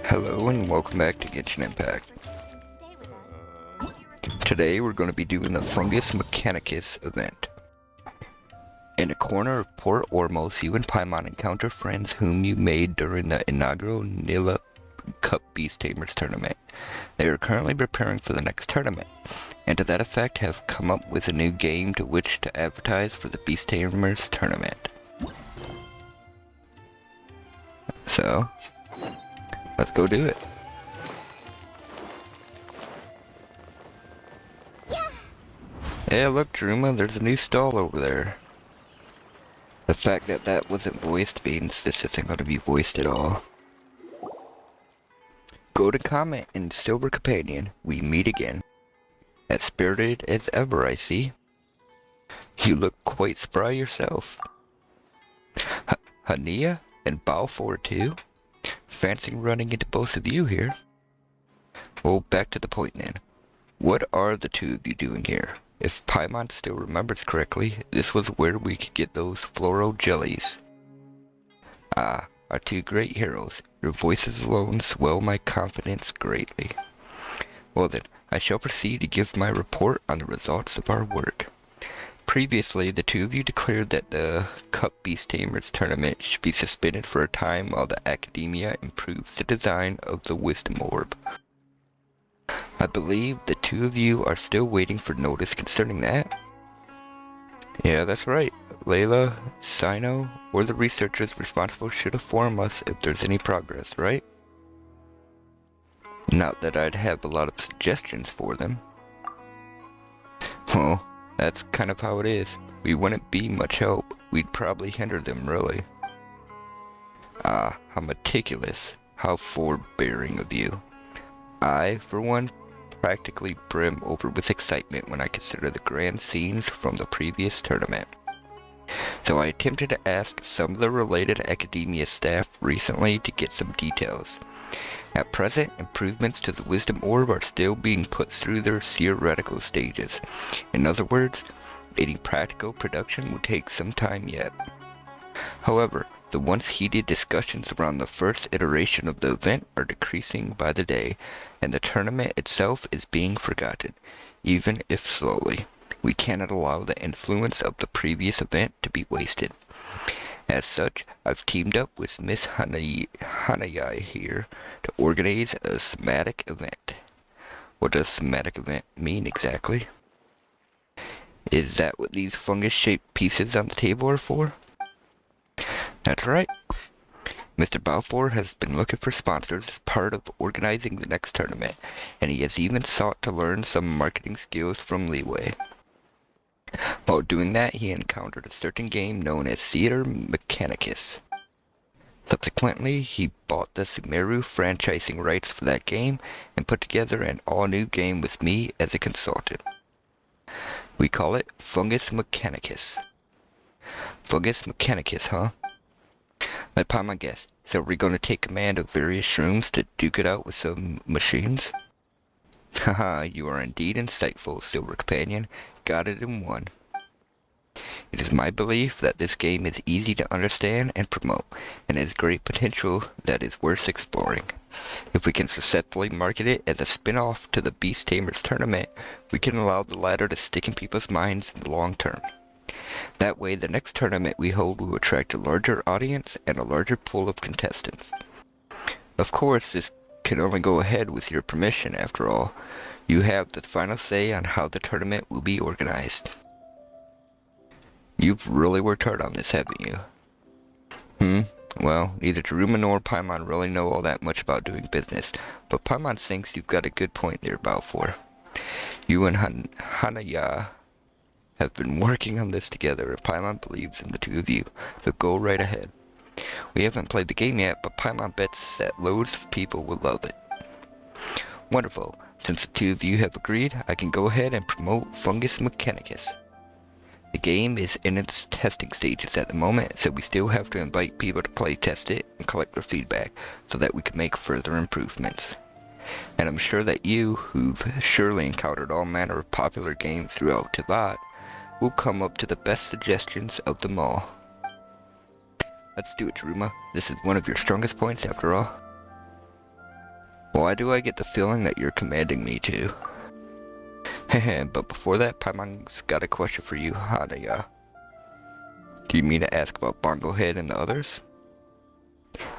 Hello and welcome back to Genshin Impact. Today we're going to be doing the Fungus Mechanicus event. In a corner of Port Ormos, you and Paimon encounter friends whom you made during the inaugural Nila Cup Beast Tamers tournament. They are currently preparing for the next tournament, and to that effect have come up with a new game to which to advertise for the Beast Tamers tournament. So, let's go do it. Yeah, look, Druma, there's a new stall over there. The fact that that wasn't voiced means this isn't going to be voiced at all. Go to comment in Silver Companion. We meet again. As spirited as ever, I see. You look quite spry yourself. Hania and Balfour too? Fancy running into both of you here. Well, back to the point then. What are the two of you doing here? If Paimon still remembers correctly, this was where we could get those floral jellies. Ah, our two great heroes. Your voices alone swell my confidence greatly. Well then, I shall proceed to give my report on the results of our work. Previously, the two of you declared that the Cup Beast Tamers tournament should be suspended for a time while the Academia improves the design of the Wisdom Orb. I believe the two of you are still waiting for notice concerning that. Yeah, that's right. Layla, Sino, or the researchers responsible should inform us if there's any progress, right? Not that I'd have a lot of suggestions for them. Well, that's kind of how it is. We wouldn't be much help. We'd probably hinder them, really. Ah, how meticulous. How forbearing of you. I, for one, practically brim over with excitement when I consider the grand scenes from the previous tournament. So I attempted to ask some of the related Academia staff recently to get some details. At present, improvements to the Wisdom Orb are still being put through their theoretical stages. In other words, any practical production will take some time yet. However, the once heated discussions around the first iteration of the event are decreasing by the day, and the tournament itself is being forgotten, even if slowly. We cannot allow the influence of the previous event to be wasted. As such, I've teamed up with Miss Hanayai here to organize a thematic event. What does thematic event mean exactly? Is that what these fungus-shaped pieces on the table are for? That's right. Mr. Balfour has been looking for sponsors as part of organizing the next tournament, and he has even sought to learn some marketing skills from Leeway. While doing that, he encountered a certain game known as Theater Mechanicus. Subsequently, he bought the Sumeru franchising rights for that game and put together an all-new game with me as a consultant. We call it Fungus Mechanicus. Fungus Mechanicus, huh? Let Paimon guess. So we're going to take command of various shrooms to duke it out with some machines? Haha, you are indeed insightful, Silver Companion. Got it in one. It is my belief that this game is easy to understand and promote, and has great potential that is worth exploring. If we can successfully market it as a spin-off to the Beast Tamers tournament, we can allow the latter to stick in people's minds in the long term. That way, the next tournament we hold will attract a larger audience and a larger pool of contestants. Of course, this can only go ahead with your permission, after all. You have the final say on how the tournament will be organized. You've really worked hard on this, haven't you? Well, neither Daruma nor Paimon really know all that much about doing business, but Paimon thinks you've got a good point there, Balfour. You and Hanaya have been working on this together, and Paimon believes in the two of you, so go right ahead. We haven't played the game yet, but Paimon bets that loads of people will love it. Wonderful. Since the two of you have agreed, I can go ahead and promote Fungus Mechanicus. The game is in its testing stages at the moment, so we still have to invite people to play test it and collect their feedback so that we can make further improvements. And I'm sure that you, who've surely encountered all manner of popular games throughout Tibet, will come up to the best suggestions of them all. Let's do it, Daruma. This is one of your strongest points after all. Why do I get the feeling that you're commanding me to? Heh, but before that, Paimon's got a question for you, Hanaya. Do you mean to ask about Bongo Head and the others?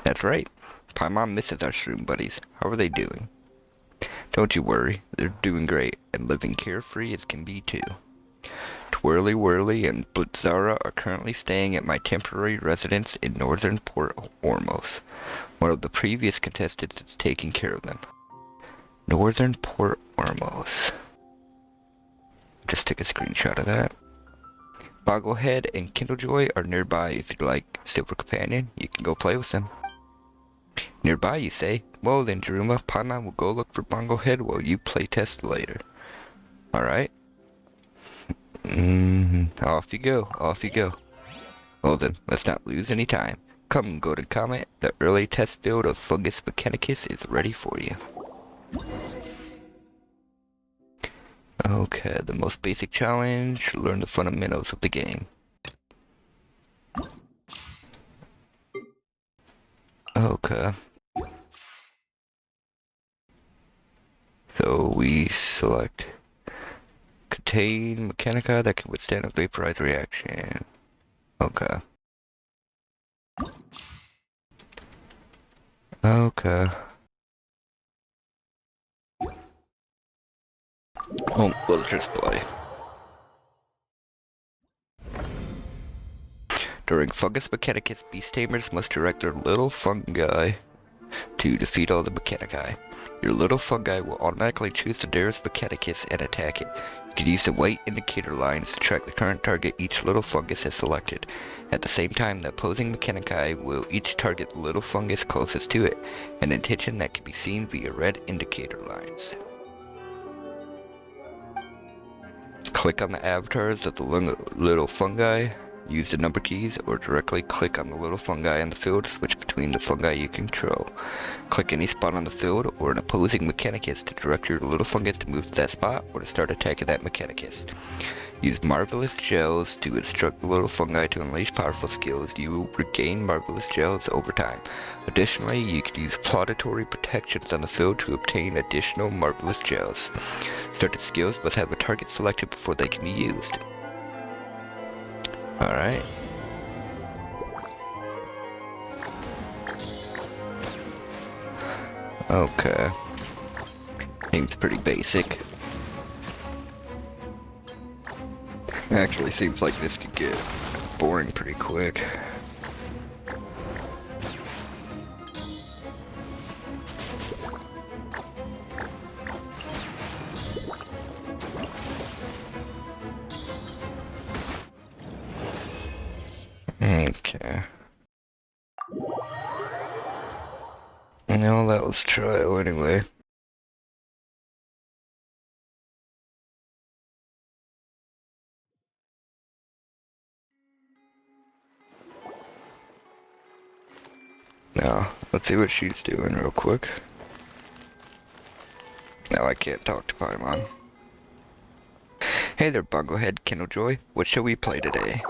That's right. Paimon misses our shroom buddies. How are they doing? Don't you worry, they're doing great, and living carefree as can be too. Twirly Whirly and Blitzara are currently staying at my temporary residence in northern Port Ormos. One of the previous contestants is taking care of them. Northern Port Ormos. Just took a screenshot of that. Bogglehead and Kindlejoy are nearby. If you'd like Silver Companion, you can go play with them. Nearby, you say? Well then, Daruma, Paimon will go look for Bonglehead while you play test later. Alright? Off you go, off you go. Well then, let's not lose any time. Come, Golden Comet, the early test field of Fungus Mechanicus is ready for you. Okay, the most basic challenge, learn the fundamentals of the game. Okay. So we select contain Mechanica that can withstand a vaporized reaction. Okay. Okay. Oh, let's just play. During Fungus Mechanicus, beast tamers must direct their little fungi to defeat all the Mechanici. Your little fungi will automatically choose the nearest Mechanicus and attack it. You can use the white indicator lines to track the current target each little fungus has selected. At the same time, the opposing Mechanici will each target the little fungus closest to it, an intention that can be seen via red indicator lines. Click on the avatars of the little fungi, use the number keys, or directly click on the little fungi on the field to switch between the fungi you control. Click any spot on the field or an opposing Mechanicus to direct your little fungus to move to that spot or to start attacking that Mechanicus. Use Marvelous Gels to instruct the little fungi to unleash powerful skills. You will regain Marvelous Gels over time. Additionally, you can use Plauditory Protections on the field to obtain additional Marvelous Gels. Started skills must have a target selected before they can be used. Alright. Okay. Seems pretty basic. Actually seems like this could get boring pretty quick. Okay. No, that was trial anyway. Now, let's see what she's doing real quick. Now I can't talk to Paimon. Hey there, Bunglehead Kindlejoy. What shall we play today?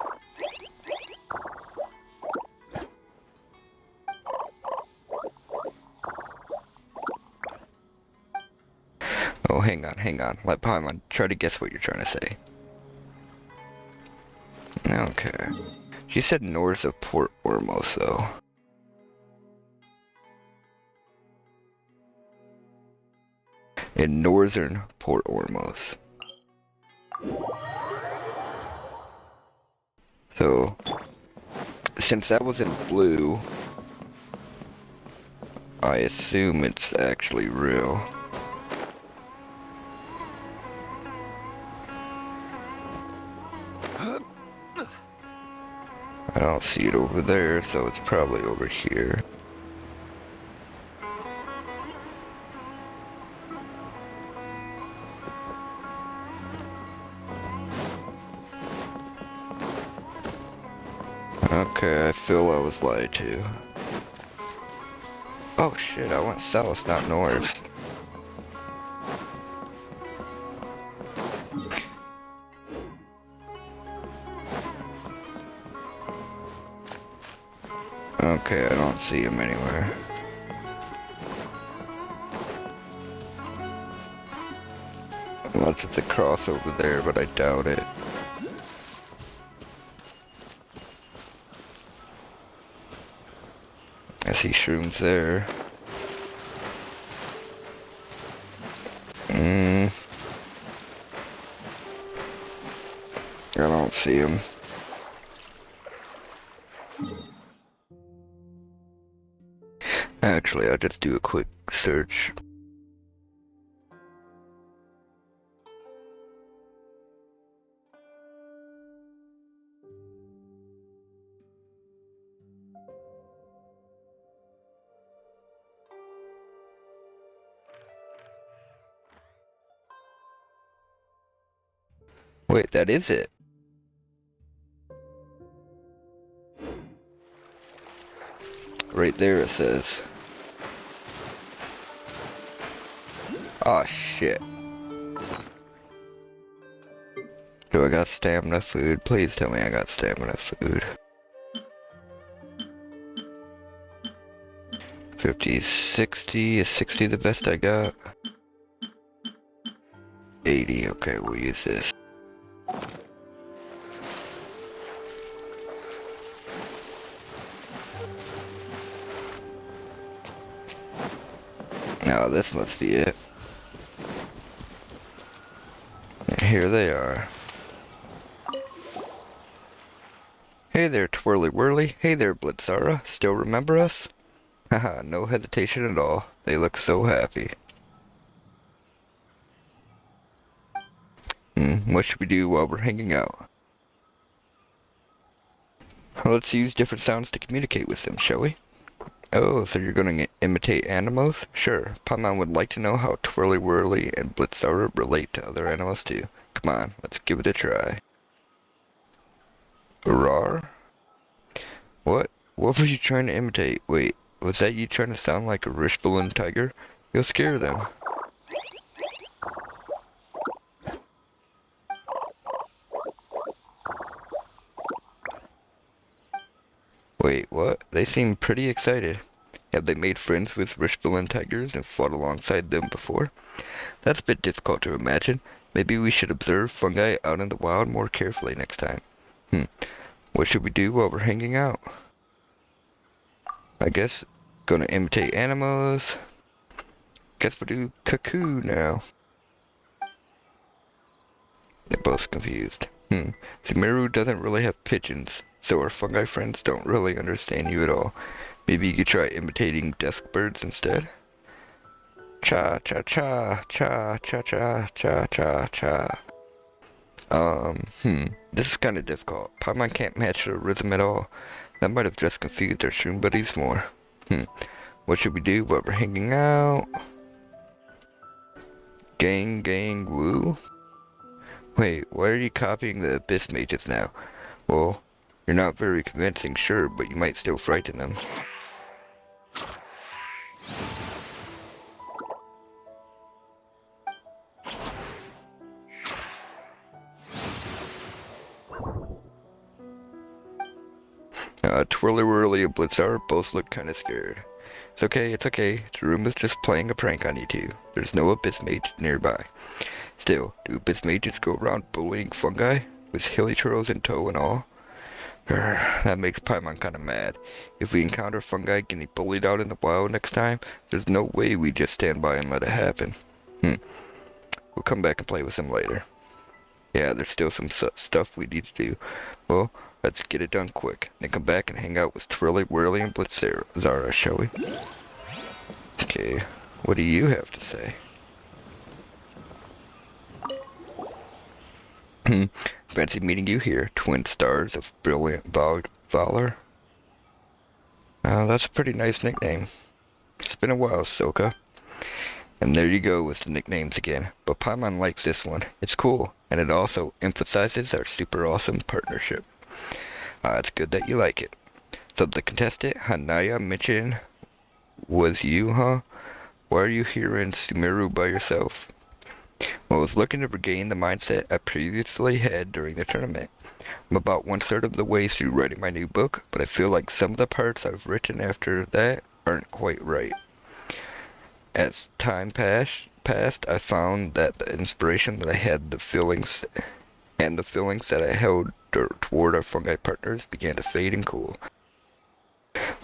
Oh, hang on. Let Paimon try to guess what you're trying to say. Okay. She said north of Port Ormos, though. In northern Port Ormos. So, since that was in blue, I assume it's actually real. I don't see it over there, so it's probably over here. Okay, I feel I was lied to. Oh shit, I went south, not north. Okay, I don't see him anywhere. Unless it's a cross over there, but I doubt it. I see shrooms there. I don't see him. Actually, I'll just do a quick search. Wait, that is it. Right there it says. Aw, shit. Do I got stamina food? Please tell me I got stamina food. 50, 60. Is 60 the best I got? 80. Okay, we'll use this. Now this must be it. Here they are. Hey there, Twirly Whirly. Hey there, Blitzara. Still remember us? Haha, no hesitation at all. They look so happy. What should we do while we're hanging out? Let's use different sounds to communicate with them, shall we? Oh, so you're going to imitate animals? Sure. Paimon would like to know how Twirly Whirly and Blitzara relate to other animals too. Come on, let's give it a try. Roar? What? What were you trying to imitate? Wait, was that you trying to sound like a Rishballoon tiger? You'll scare them. Wait, what? They seem pretty excited. Have they made friends with Rishballoon tigers and fought alongside them before? That's a bit difficult to imagine. Maybe we should observe fungi out in the wild more carefully next time. What should we do while we're hanging out? I guess gonna imitate animals. Guess we'll do cuckoo now. They're both confused. Sumeru doesn't really have pigeons, so our fungi friends don't really understand you at all. Maybe you could try imitating desk birds instead? Cha cha cha cha cha cha cha cha cha. This is kind of difficult. Paimon can't match the rhythm at all. That might have just confused our shroom buddies more. What should we do while we're hanging out? Gang gang woo? Wait, why are you copying the abyss mages now? Well, you're not very convincing, sure, but you might still frighten them. Twirly Whirly and Blitzar both look kinda scared. It's okay. Tarum is just playing a prank on you two. There's no abyss mage nearby. Still, do abyss mages go around bullying fungi? With hilly churros in tow and all? That makes Paimon kinda mad. If we encounter fungi getting bullied out in the wild next time, there's no way we just stand by and let it happen. We'll come back and play with them later. Yeah, there's still some stuff we need to do. Well, let's get it done quick. Then come back and hang out with Twirly, Whirly, and Blitzara, shall we? Okay, what do you have to say? Fancy meeting you here, twin stars of brilliant valor. That's a pretty nice nickname. It's been a while, Soka. And there you go with the nicknames again. But Paimon likes this one. It's cool, and it also emphasizes our super awesome partnership. It's good that you like it. So the contestant Hanaya mentioned was you, huh? Why are you here in Sumeru by yourself? Well, I was looking to regain the mindset I previously had during the tournament. I'm about 1/3 of the way through writing my new book, but I feel like some of the parts I've written after that aren't quite right. As time passed, past, I found that the inspiration that I had, the feelings that I held toward our fungi partners began to fade and cool.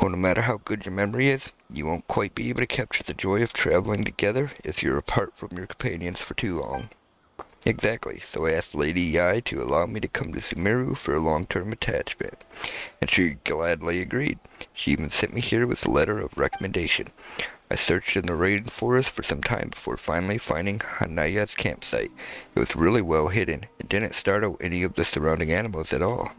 Well, no matter how good your memory is, you won't quite be able to capture the joy of traveling together if you're apart from your companions for too long. Exactly, so I asked Lady Yai to allow me to come to Sumeru for a long-term attachment, and she gladly agreed. She even sent me here with a letter of recommendation. I searched in the rainforest for some time before finally finding Hanaya's campsite. It was really well hidden. It didn't startle any of the surrounding animals at all.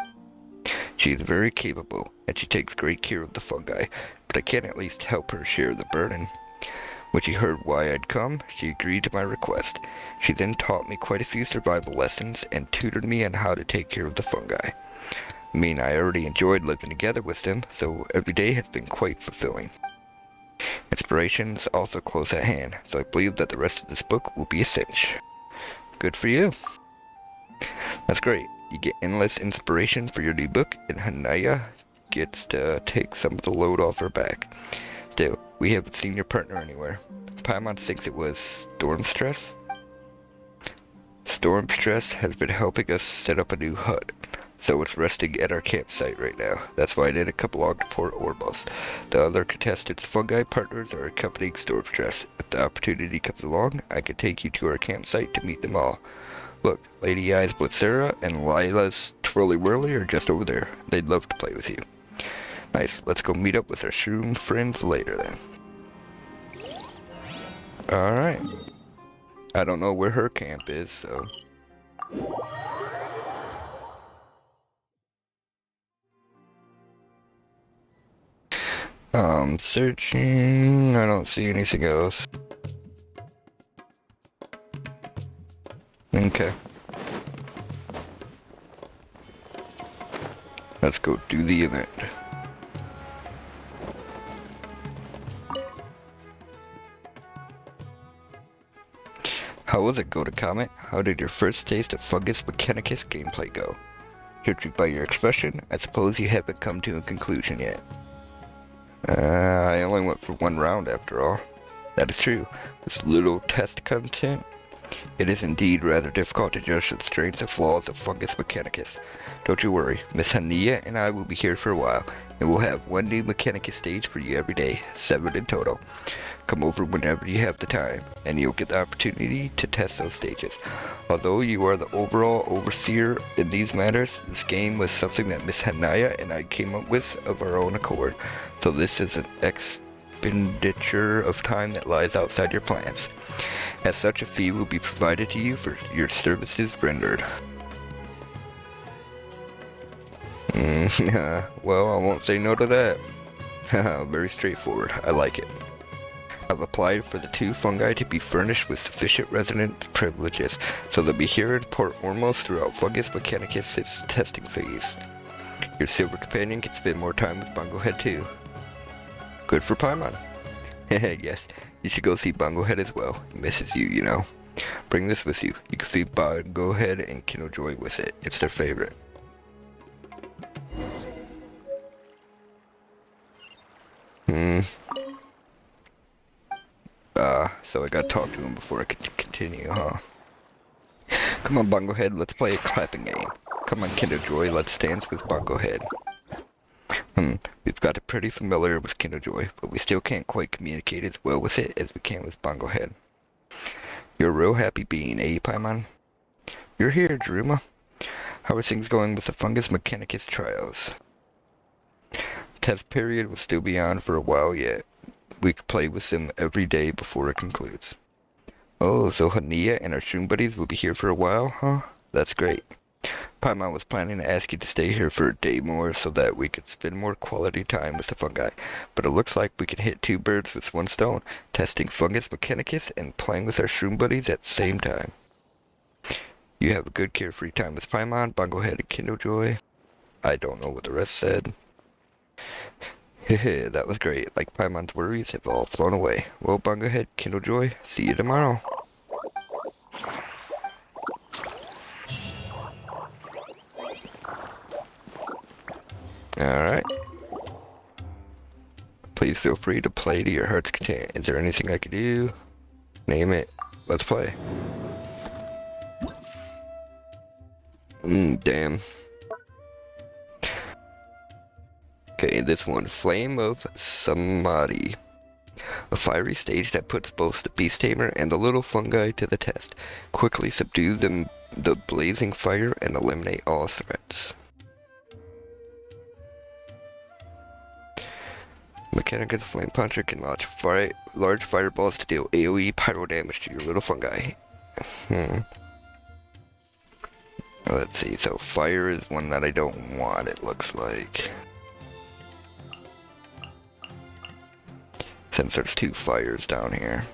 She is very capable, and she takes great care of the fungi, but I can at least help her share the burden. When she heard why I'd come, she agreed to my request. She then taught me quite a few survival lessons and tutored me on how to take care of the fungi. I mean, I already enjoyed living together with them, so every day has been quite fulfilling. Inspiration is also close at hand, so I believe that the rest of this book will be a cinch. Good for you. That's great. You get endless inspiration for your new book, and Hanaya gets to take some of the load off her back. Still, we haven't seen your partner anywhere. Paimon thinks it was storm stress. Storm stress has been helping us set up a new hut, so it's resting at our campsite right now. That's why I did a couple logged for Orbos. The other contestants' fungi partners are accompanying storm stress. If the opportunity comes along, I can take you to our campsite to meet them all. Look, Lady Eyes Blitzera and Lila's Twirly Whirly are just over there. They'd love to play with you. Nice, let's go meet up with our shroom friends later then. Alright. I don't know where her camp is, so... Searching... I don't see anything else. Okay. Let's go do the event. How was it, Go to Comment? How did your first taste of Fungus Mechanicus gameplay go? Judging by your expression, I suppose you haven't come to a conclusion yet. I only went for one round after all. That is true. This little test content. It is indeed rather difficult to judge the strengths and flaws of Fungus Mechanicus. Don't you worry, Miss Hania and I will be here for a while, and we'll have one new Mechanicus stage for you every day, 7 in total. Come over whenever you have the time, and you'll get the opportunity to test those stages. Although you are the overall overseer in these matters, this game was something that Miss Hanaya and I came up with of our own accord, so this is an expenditure of time that lies outside your plans. As such, a fee will be provided to you for your services rendered. Well, I won't say no to that. Very straightforward. I like it. I've applied for the 2 fungi to be furnished with sufficient resident privileges, so they'll be here in Port Ormos throughout Fungus Mechanicus' testing phase. Your silver companion can spend more time with Bungohead too. Good for Paimon. Yes, you should go see Bungohead as well. He misses you, you know. Bring this with you. You can feed Bungohead and Kinojoy with it. It's their favorite. So I gotta talk to him before I can continue, huh? Come on, Bungohead, let's play a clapping game. Come on, Kinojoy, let's dance with Bungohead. We've got it pretty familiar with Kinojoy, but we still can't quite communicate as well with it as we can with Bungohead. You're a real happy being, eh, Paimon? You're here, Daruma. How are things going with the Fungus Mechanicus trials? Test period will still be on for a while yet. We could play with them every day before it concludes. Oh, so Hania and our shroom buddies will be here for a while, huh? That's great. Paimon was planning to ask you to stay here for a day more so that we could spend more quality time with the fungi, but it looks like we can hit 2 birds with 1 stone, testing Fungus Mechanicus and playing with our shroom buddies at the same time. You have a good carefree time with Paimon, Bungohead, and Kinojoy. I don't know what the rest said. Hehe, that was great. Like Paimon's worries have all flown away. Well, Bungohead, Kinojoy, see you tomorrow. Alright. Please feel free to play to your heart's content. Is there anything I can do? Name it. let's play. Damn. Okay, this one, Flame of Samadhi. A fiery stage that puts both the beast tamer and the little fungi to the test. Quickly subdue the blazing fire and eliminate all threats. Mechanicus Flame Puncher can launch large fireballs to deal AoE pyro damage to your little fungi. Let's see, so fire is one that I don't want, it looks like. Since there's 2 fires down here.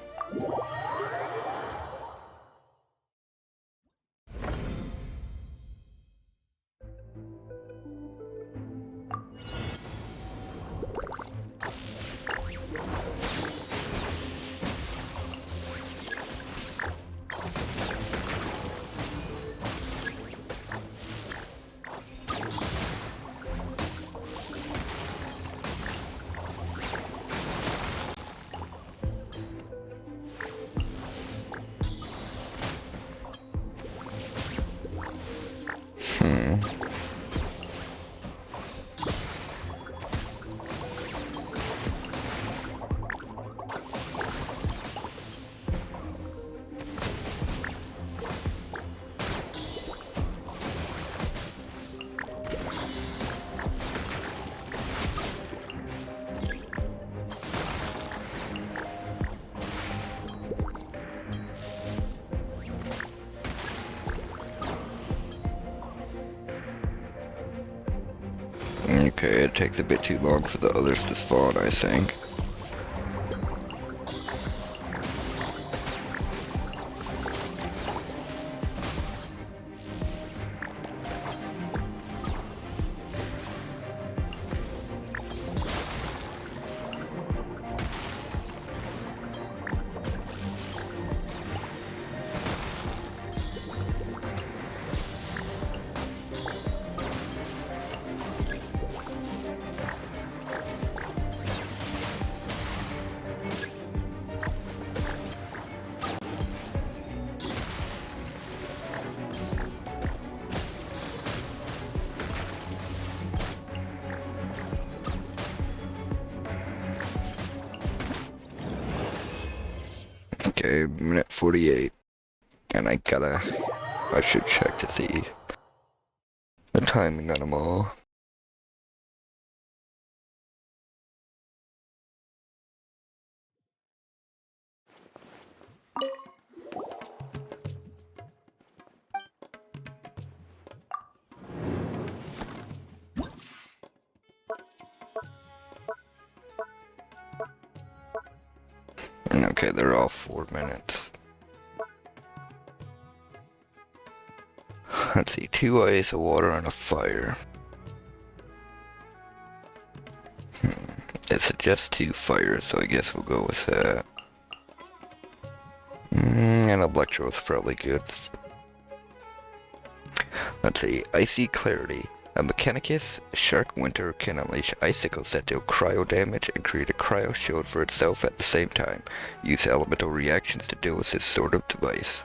Okay, it takes a bit too long for the others to spawn, I think. Okay, minute 48. And I should check to see the timing on them all. And okay, they're all 4 minutes. Let's see, 2 ice, a water, and a fire. It suggests 2 fires, so I guess we'll go with that. And Electro is probably good. Let's see, Icy Clarity. A Mechanicus Shark Winter can unleash icicles that deal cryo damage and create a cryo shield for itself at the same time. Use elemental reactions to deal with this sort of device.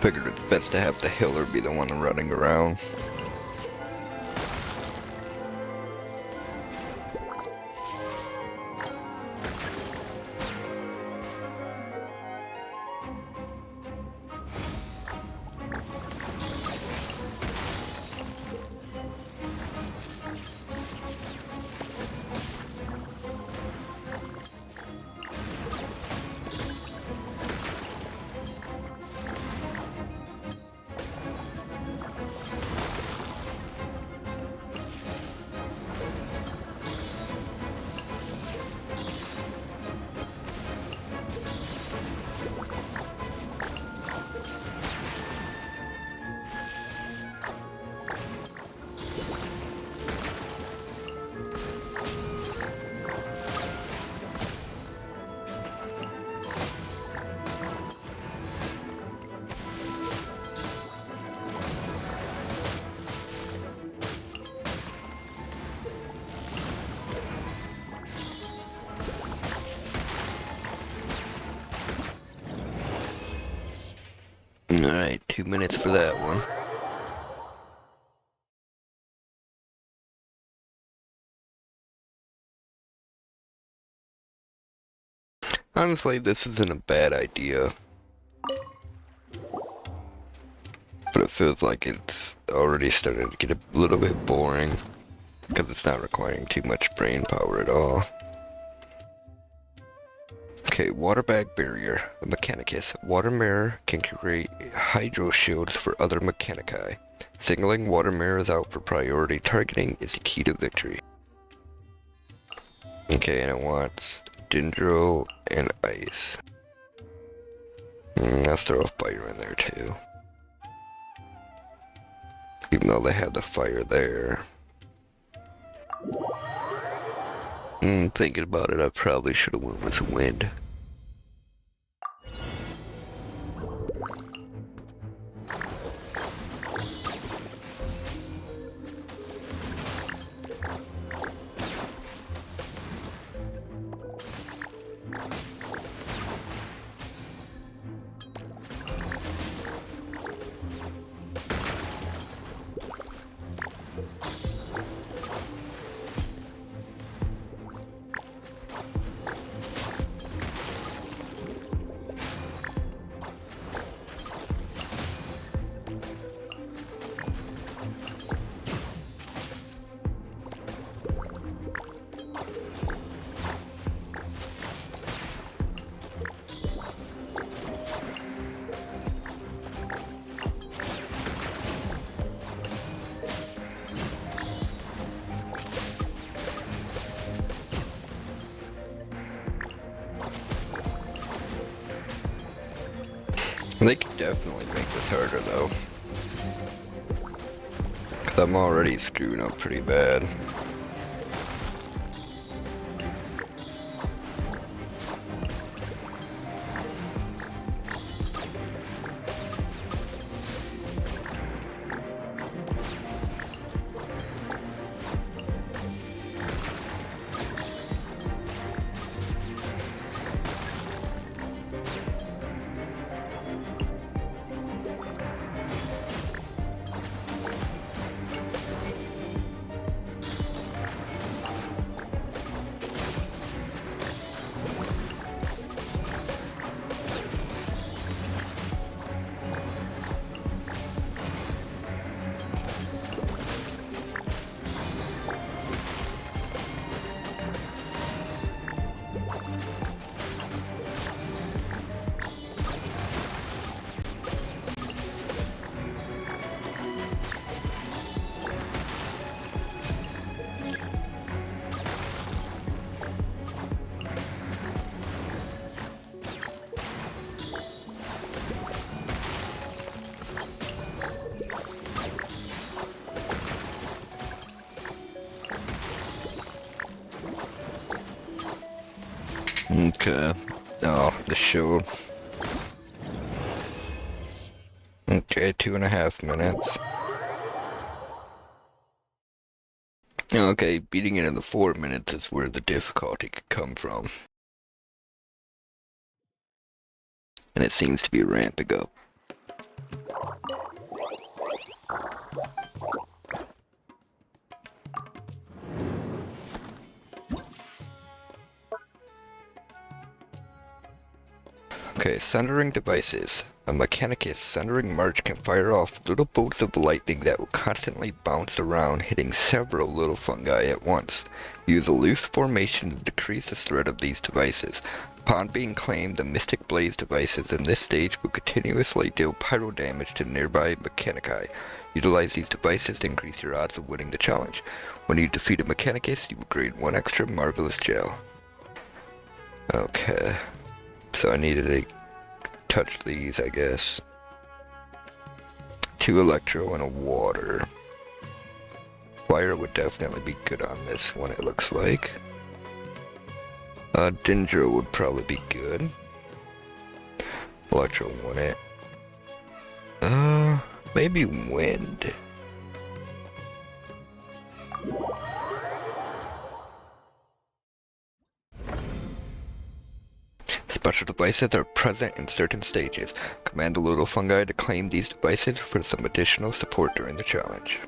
Figured it's best to have the healer be the one running around. Alright, 2 minutes for that one. Honestly, this isn't a bad idea. But it feels like it's already starting to get a little bit boring. Because it's not requiring too much brain power at all. Okay, water bag barrier. A Mechanicus. Water mirror can create hydro shields for other Mechanici. Singling water mirrors out for priority targeting is the key to victory. Okay, and it wants Dendro and Ice. Let's throw a fire in there too. Even though they have the fire there. Thinking about it, I probably should have went with wind. They could definitely make this harder though. Cause I'm already screwing up pretty bad. Okay. Oh, the shield. Okay, 2.5 minutes. Okay, beating it in the 4 minutes is where the difficulty could come from. And it seems to be ramping up. Okay, sundering devices. A Mechanicus sundering march can fire off little bolts of lightning that will constantly bounce around, hitting several little fungi at once. Use a loose formation to decrease the threat of these devices. Upon being claimed, the Mystic Blaze devices in this stage will continuously deal pyro damage to nearby Mechanici. Utilize these devices to increase your odds of winning the challenge. When you defeat a Mechanicus, you will gain 1 extra Marvelous Gel. Okay. So I needed to touch these, I guess. 2 electro and a water. Fire would definitely be good on this one, it looks like. Dendro would probably be good. Electro won it. Maybe wind. special devices are present in certain stages. Command the little fungi to claim these devices for some additional support during the challenge.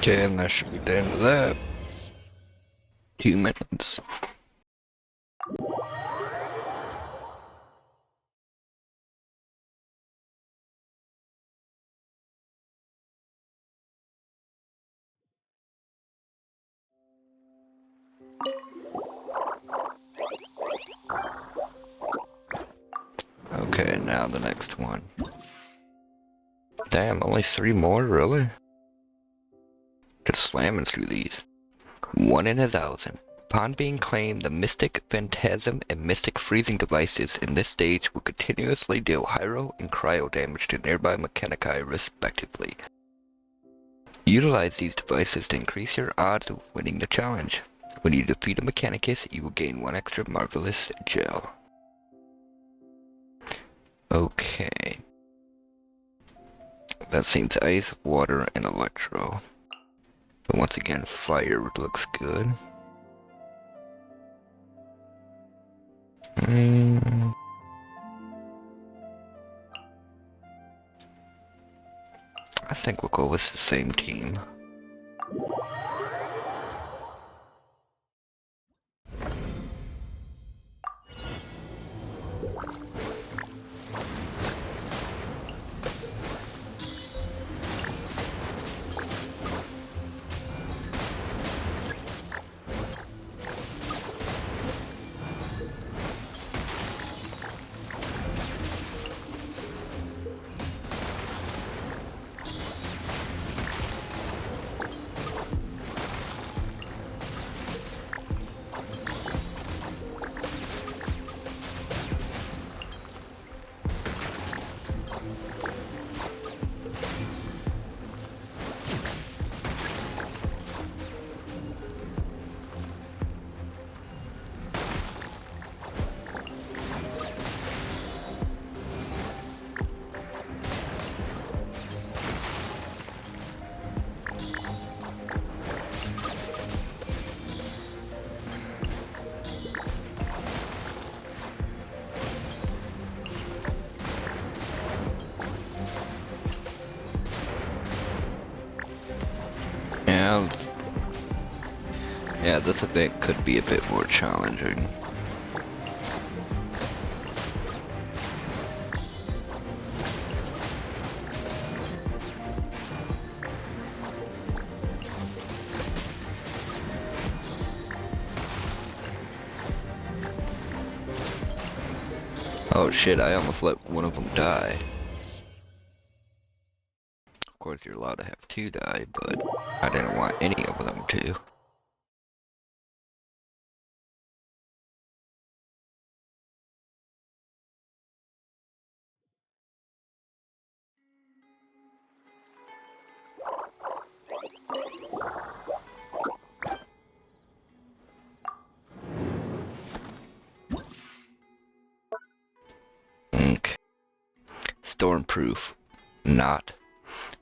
Okay, and that should be the end of that. 2 minutes. Okay, now the next one. Damn, only 3 more, really? Just slamming through these. 1 in 1,000. Upon being claimed, the Mystic Phantasm and Mystic Freezing devices in this stage will continuously deal Hyro and Cryo damage to nearby Mechanici respectively. Utilize these devices to increase your odds of winning the challenge. When you defeat a Mechanicus, you will gain 1 extra Marvelous Gel. Okay. That seems ice, water, and electro. But once again, fire looks good. I think we'll go with the same team. Yeah, this event could be a bit more challenging. Oh shit, I almost let one of them die. Of course you're allowed to have two die, but I didn't want any of them to. Okay. Stormproof. Not.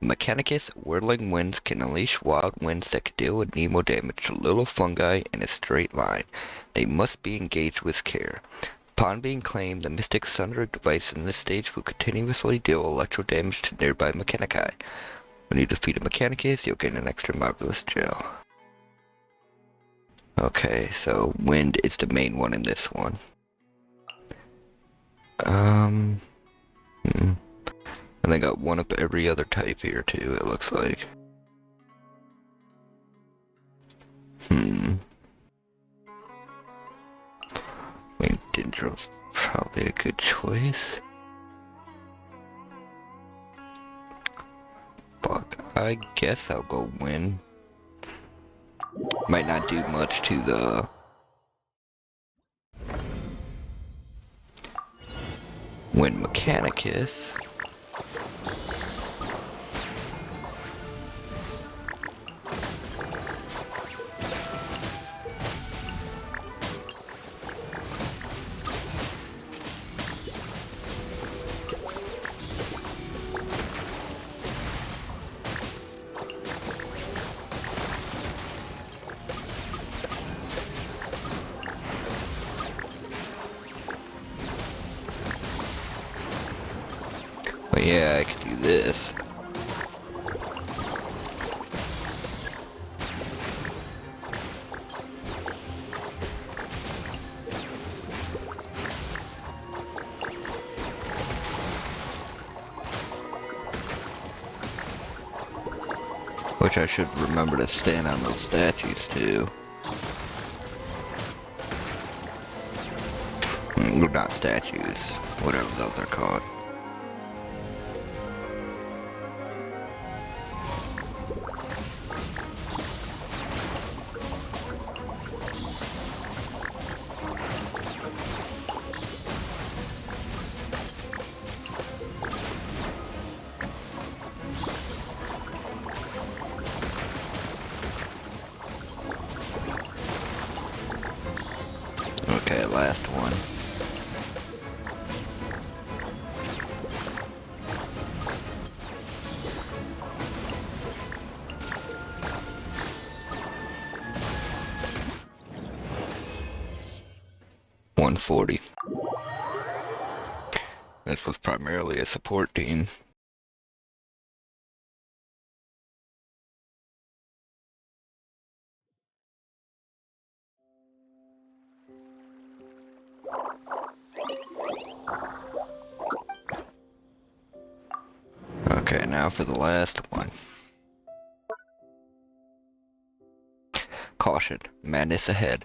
Mechanicus, whirling winds can unleash wild winds that can deal with Nemo damage to little fungi in a straight line. They must be engaged with care. Upon being claimed, the Mystic Sundering device in this stage will continuously deal electro damage to nearby Mechanici. When you defeat a Mechanicus, you'll gain an extra marvelous gel. Okay, so wind is the main one in this one. And they got one of every other type here too, it looks like. I mean, Dendrill's probably a good choice. But I guess I'll go wind. Might not do much to the wind Mechanicus. But yeah, I could do this. Which I should remember to stand on those statues too. Not statues, whatever those are called. Okay, last one. $140. This was primarily a support team. Okay, now for the last one. Caution, madness ahead.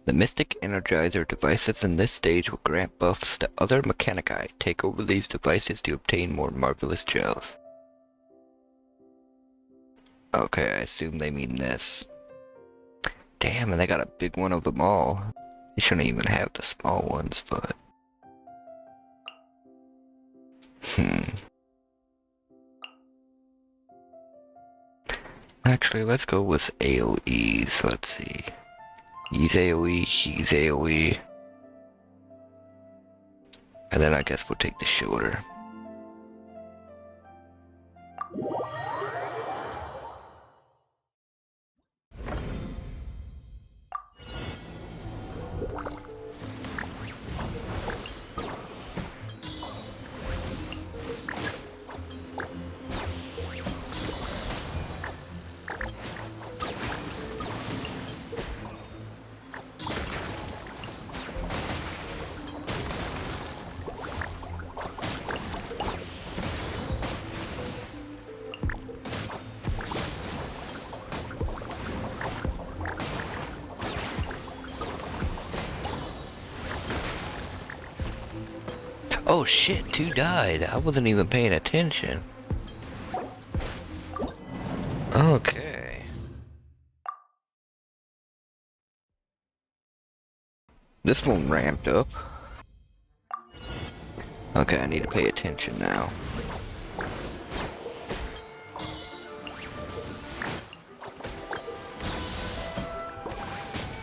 The Mystic Energizer devices in this stage will grant buffs to other Mechanici. Take over these devices to obtain more marvelous gels. Okay, I assume they mean this. Damn, and they got a big one of them all. They shouldn't even have the small ones, but... Actually, let's go with AoEs. Let's see. He's AoE, he's AoE. And then I guess we'll take the shoulder. Oh shit, 2 died. I wasn't even paying attention. Okay. This one ramped up. Okay, I need to pay attention now.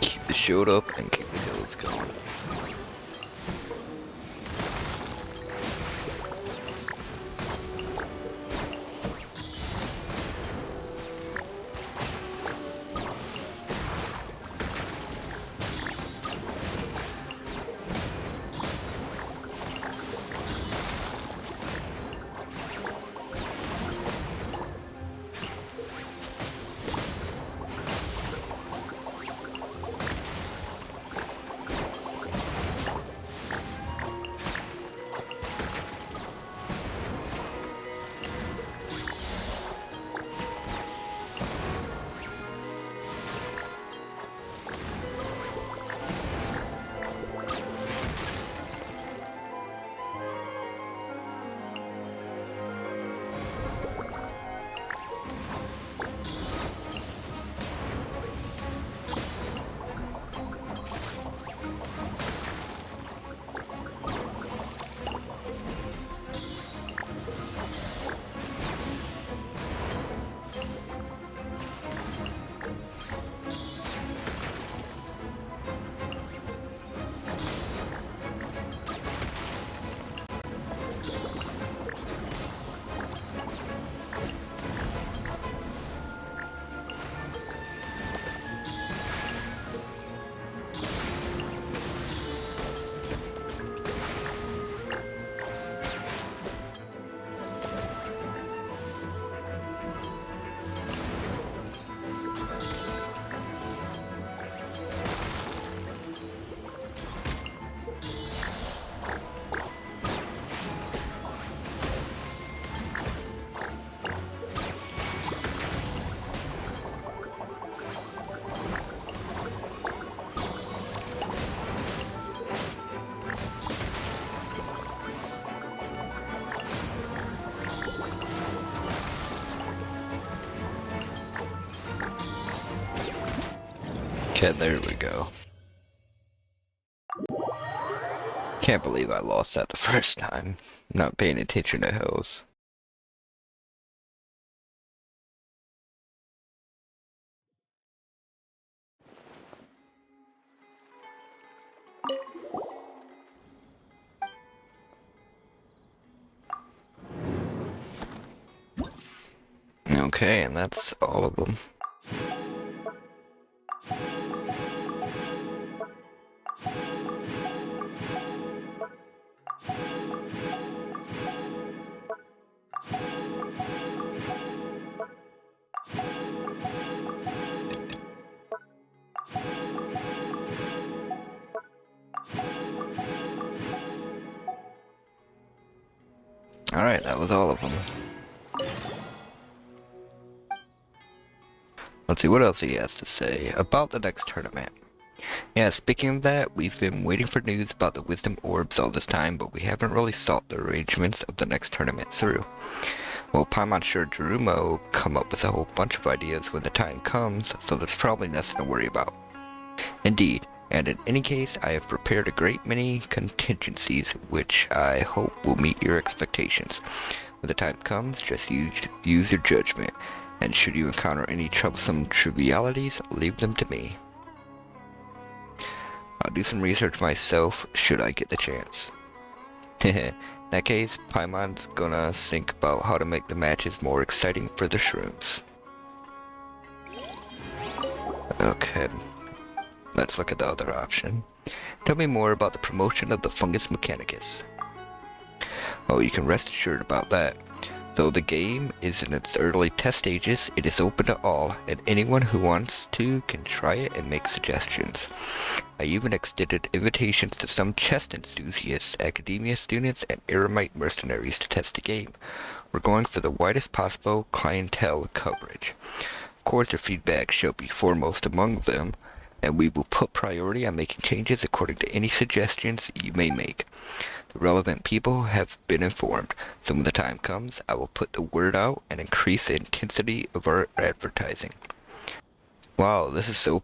Keep the shield up and keep the heals going. Okay, there we go. Can't believe I lost that the first time. Not paying attention to hills. Okay, and that's all of them. Alright, that was all of them. Let's see what else he has to say about the next tournament. Yeah, speaking of that, we've been waiting for news about the Wisdom Orbs all this time, but we haven't really sought the arrangements of the next tournament through. Well, Paimon's sure Daruma will come up with a whole bunch of ideas when the time comes, so there's probably nothing to worry about. Indeed, and in any case, I have prepared a great many contingencies, which I hope will meet your expectations. When the time comes, just use your judgment, and should you encounter any troublesome trivialities, leave them to me. I'll do some research myself, should I get the chance. In that case, Paimon's gonna think about how to make the matches more exciting for the shrooms. Okay, let's look at the other option. Tell me more about the promotion of the Fungus Mechanicus. Oh, you can rest assured about that. Though the game is in its early test stages, it is open to all, and anyone who wants to can try it and make suggestions. I even extended invitations to some chess enthusiasts, academia students, and eremite mercenaries to test the game. We're going for the widest possible clientele coverage. Of course, their feedback shall be foremost among them, and we will put priority on making changes according to any suggestions you may make. The relevant people have been informed, so when the time comes, I will put the word out and increase the intensity of our advertising. Wow, this is so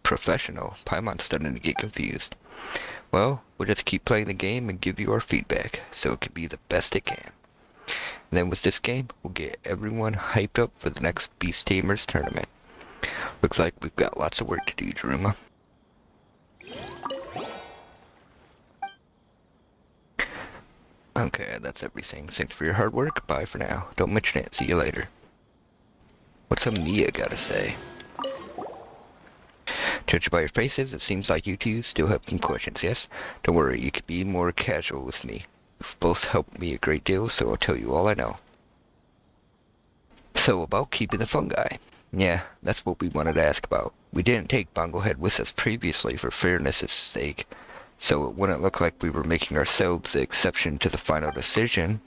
professional. Paimon's starting to get confused. Well, we'll just keep playing the game and give you our feedback, so it can be the best it can. And then with this game, we'll get everyone hyped up for the next Beast Tamers tournament. Looks like we've got lots of work to do, Daruma. Okay, that's everything. Thanks for your hard work. Bye for now. Don't mention it. See you later. What's Nia gotta say? Judged by your faces, it seems like you two still have some questions, yes? Don't worry, you can be more casual with me. You've both helped me a great deal, so I'll tell you all I know. So, about keeping the fungi. Yeah, that's what we wanted to ask about. We didn't take Bonglehead with us previously for fairness' sake, so it wouldn't look like we were making ourselves the exception to the final decision.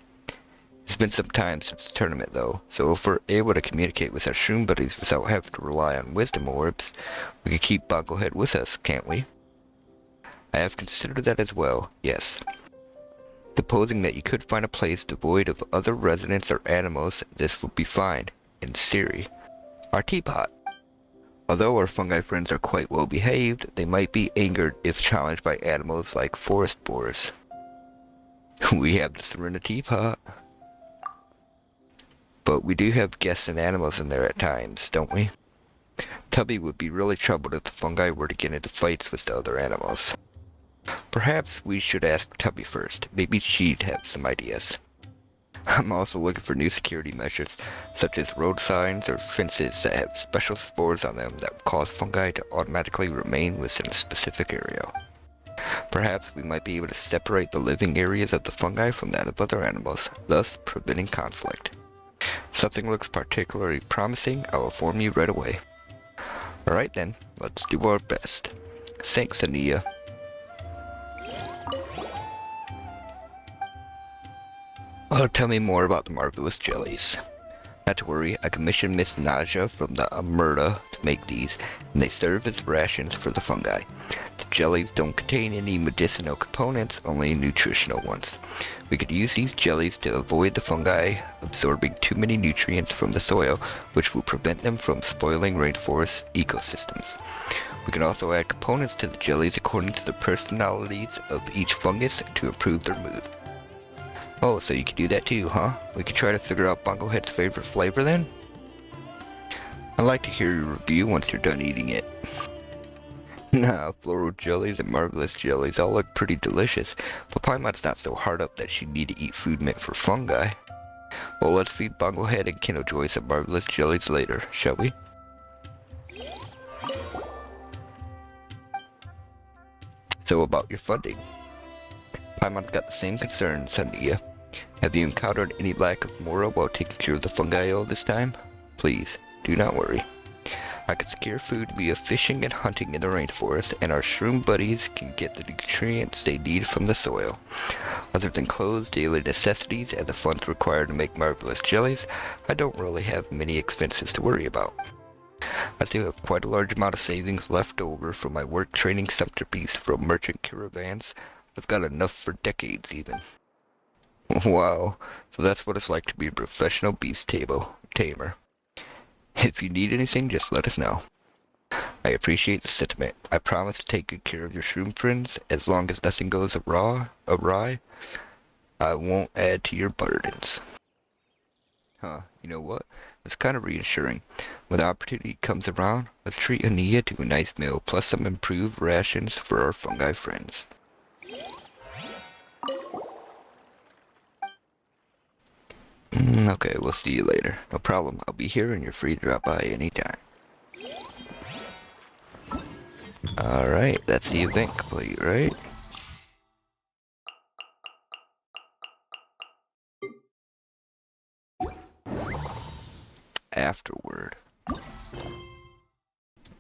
It's been some time since the tournament, though, so if we're able to communicate with our shroom buddies without having to rely on wisdom orbs, we can keep Bonglehead with us, can't we? I have considered that as well, yes. Supposing that you could find a place devoid of other residents or animals, this would be fine, in theory. Our teapot. Although our fungi friends are quite well behaved, they might be angered if challenged by animals like forest boars. We have to throw in a teapot. But we do have guests and animals in there at times, don't we? Tubby would be really troubled if the fungi were to get into fights with the other animals. Perhaps we should ask Tubby first. Maybe she'd have some ideas. I'm also looking for new security measures, such as road signs or fences that have special spores on them that cause fungi to automatically remain within a specific area. Perhaps we might be able to separate the living areas of the fungi from that of other animals, thus preventing conflict. If something looks particularly promising, I will inform you right away. Alright then, let's do our best. Thanks, Ania. Well, tell me more about the marvelous jellies. Not to worry, I commissioned Miss Naja from the Amurda to make these, and they serve as rations for the fungi. The jellies don't contain any medicinal components, only nutritional ones. We could use these jellies to avoid the fungi absorbing too many nutrients from the soil, which will prevent them from spoiling rainforest ecosystems. We can also add components to the jellies according to the personalities of each fungus to improve their mood. Oh, so you could do that too, huh? We could try to figure out Bonglehead's favorite flavor then? I'd like to hear your review once you're done eating it. Nah, floral jellies and marvelous jellies all look pretty delicious, but Paimon's not so hard up that she'd need to eat food meant for fungi. Well, let's feed Bonglehead and Kinojoy some marvelous jellies later, shall we? So about your funding. Paimon's got the same concerns, Ania. Have you encountered any lack of morale while taking care of the fungi all this time? Please, do not worry. I can secure food via fishing and hunting in the rainforest, and our shroom buddies can get the nutrients they need from the soil. Other than clothes, daily necessities, and the funds required to make marvelous jellies, I don't really have many expenses to worry about. I do have quite a large amount of savings left over from my work training centerpiece from merchant caravans. I've got enough for decades even. Wow, so that's what it's like to be a professional beast tamer. If you need anything, just let us know. I appreciate the sentiment. I promise to take good care of your shroom friends. As long as nothing goes awry, I won't add to your burdens. Huh, you know what? It's kind of reassuring. When the opportunity comes around, let's treat Ania to a nice meal, plus some improved rations for our fungi friends. Okay, we'll see you later. No problem. I'll be here and you're free to drop by anytime. Alright, that's the event complete, right? Afterward.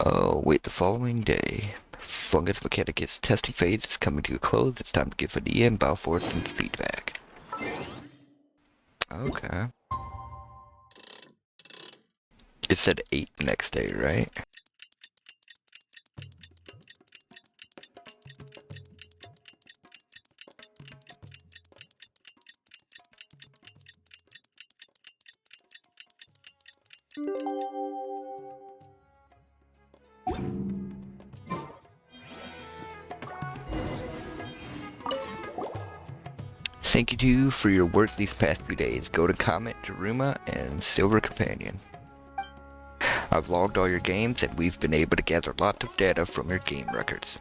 Oh, wait, the following day. Fungus Mechanicus testing phase is coming to a close. It's time to give Ania and Balfour some feedback. Okay. It said 8 next day, right? Thank you to for your work these past few days. Golden Comet, Daruma, and Silver Companion. I've logged all your games and we've been able to gather lots of data from your game records.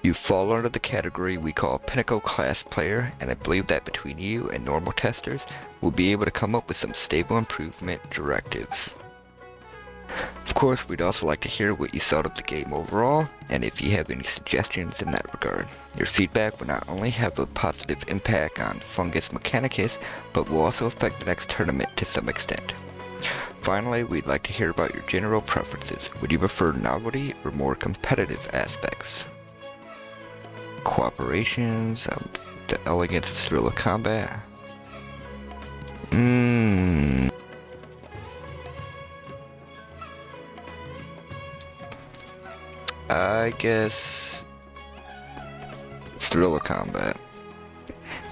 You fall under the category we call Pinnacle Class Player, and I believe that between you and normal testers, we'll be able to come up with some stable improvement directives. Of course, we'd also like to hear what you thought of the game overall, and if you have any suggestions in that regard. Your feedback will not only have a positive impact on Fungus Mechanicus, but will also affect the next tournament to some extent. Finally, we'd like to hear about your general preferences. Would you prefer novelty or more competitive aspects? Cooperations, the elegance and thrill of combat. I guess thrill of combat.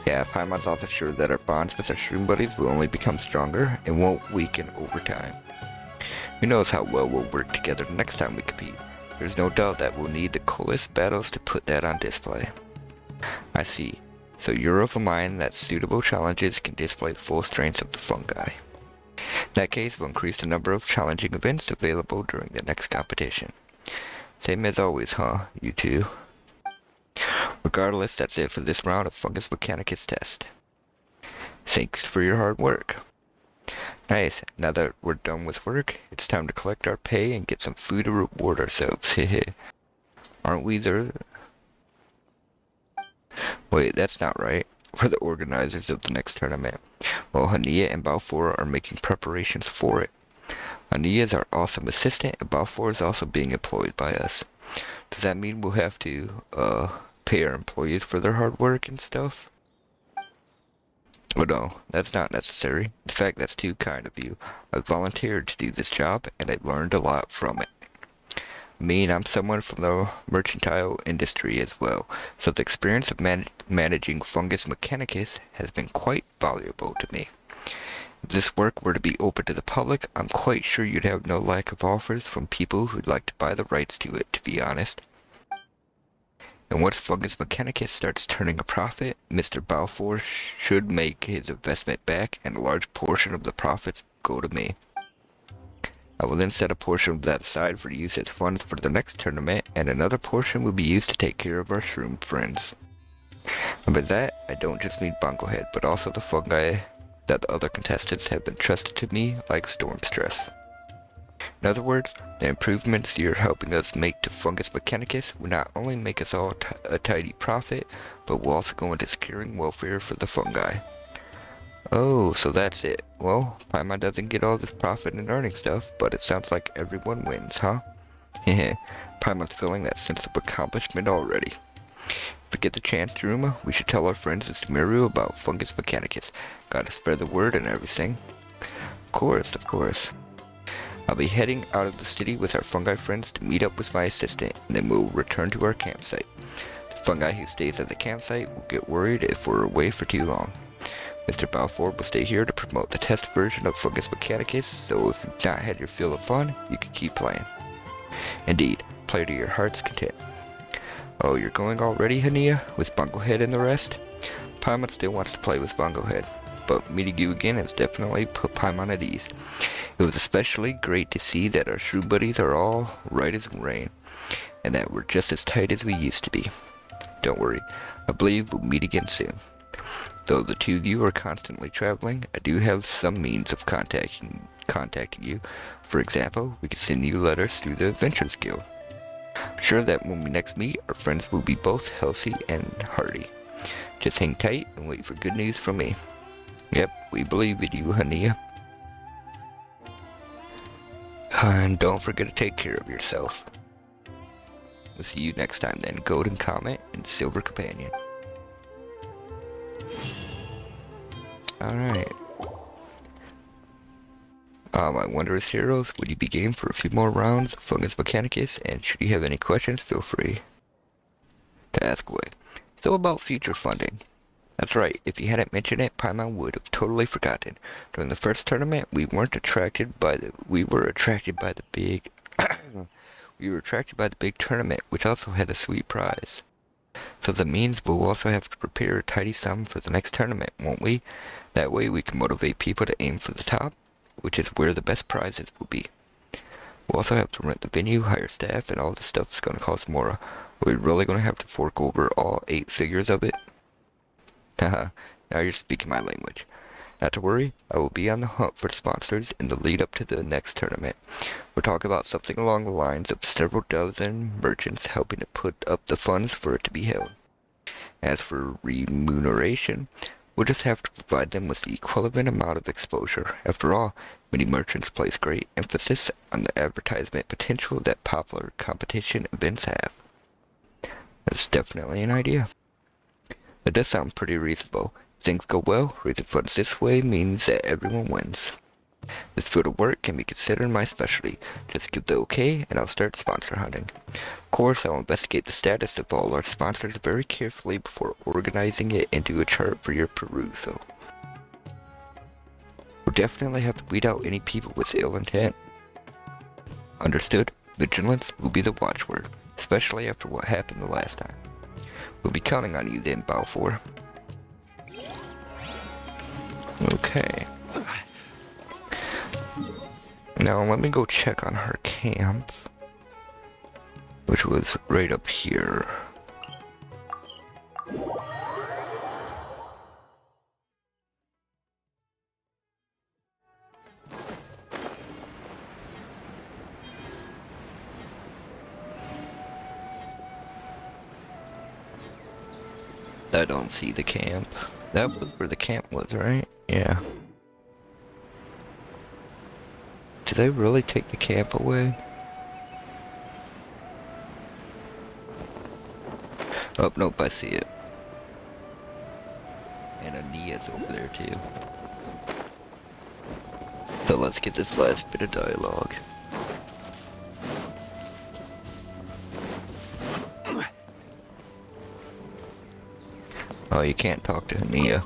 Yeah, Paimon's also sure that our bonds with our shroom buddies will only become stronger and won't weaken over time. Who knows how well we'll work together next time we compete. There's no doubt that we'll need the coolest battles to put that on display. I see. So you're of a mind that suitable challenges can display the full strengths of the fungi. In that case, we'll increase the number of challenging events available during the next competition. Same as always, huh, you two? Regardless, that's it for this round of Fungus Mechanicus test. Thanks for your hard work. Nice, now that we're done with work, it's time to collect our pay and get some food to reward ourselves, hehe. Aren't we there? Wait, that's not right. We're the organizers of the next tournament. Well, Hania and Balfour are making preparations for it. Hania is our awesome assistant, and Balfour is also being employed by us. Does that mean we'll have to, pay our employees for their hard work and stuff? Oh no, that's not necessary. In fact, that's too kind of you. I volunteered to do this job, and I learned a lot from it. I mean, I'm someone from the mercantile industry as well, so the experience of managing Fungus Mechanicus has been quite valuable to me. If this work were to be open to the public, I'm quite sure you'd have no lack of offers from people who'd like to buy the rights to it, to be honest. And once Fungus Mechanicus starts turning a profit, Mr. Balfour should make his investment back, and a large portion of the profits go to me. I will then set a portion of that aside for use as funds for the next tournament, and another portion will be used to take care of our shroom friends. And by that, I don't just mean Bonglehead, but also the fungi that the other contestants have been trusted to me like storm stress. In other words, the improvements you're helping us make to Fungus Mechanicus will not only make us all a tidy profit, but will also go into securing welfare for the fungi. Oh, so that's it. Well, Paimon doesn't get all this profit and earning stuff, but it sounds like everyone wins, huh? Heh, Paimon's feeling that sense of accomplishment already. If we get the chance, Daruma, we should tell our friends in Sumeru about Fungus Mechanicus. Gotta spread the word and everything. Of course. I'll be heading out of the city with our fungi friends to meet up with my assistant, and then we'll return to our campsite. The fungi who stays at the campsite will get worried if we're away for too long. Mr. Balfour will stay here to promote the test version of Fungus Mechanicus, so if you've not had your fill of fun, you can keep playing. Indeed, play to your heart's content. Oh, you're going already, Hania, with Bonglehead and the rest? Paimon still wants to play with Bonglehead, but meeting you again has definitely put Paimon at ease. It was especially great to see that our shrew buddies are all right as rain, and that we're just as tight as we used to be. Don't worry, I believe we'll meet again soon. Though the two of you are constantly traveling, I do have some means of contacting you. For example, we can send you letters through the Adventures Guild. I'm sure that when we next meet, our friends will be both healthy and hearty. Just hang tight and wait for good news from me. Yep, we believe in you, Hania. And don't forget to take care of yourself. We'll see you next time then, Golden Comet and Silver Companion. Alright. My wondrous heroes, would you be game for a few more rounds of Fungus Mechanicus? And should you have any questions, feel free to ask away. So about future funding. That's right, if you hadn't mentioned it, Paimon would have totally forgotten. During the first tournament, we were attracted by the big we were attracted by the big tournament, which also had a sweet prize. So that means we'll also have to prepare a tidy sum for the next tournament, won't we? That way we can motivate people to aim for the top, which is where the best prizes will be. We'll also have to rent the venue, hire staff, and all this stuff's gonna cost more. Are we really gonna have to fork over all 8 figures of it? Haha, now you're speaking my language. Not to worry, I will be on the hunt for sponsors in the lead up to the next tournament. We're talking about something along the lines of several dozen merchants helping to put up the funds for it to be held. As for remuneration, we'll just have to provide them with the equivalent amount of exposure. After all, many merchants place great emphasis on the advertisement potential that popular competition events have. That's definitely an idea. That does sound pretty reasonable. If things go well, raising funds this way means that everyone wins. This field of work can be considered my specialty. Just give the okay, and I'll start sponsor hunting. Of course, I'll investigate the status of all our sponsors very carefully before organizing it into a chart for your perusal. We'll definitely have to weed out any people with ill intent. Understood? Vigilance will be the watchword, especially after what happened the last time. We'll be counting on you then, Balfour. Okay. Now let me go check on her camp, which was right up here. I don't see the camp. That was where the camp was, right? Yeah. Did they really take the camp away? Oh, nope, I see it. And Ania's over there too. So let's get this last bit of dialogue. Oh, you can't talk to Ania.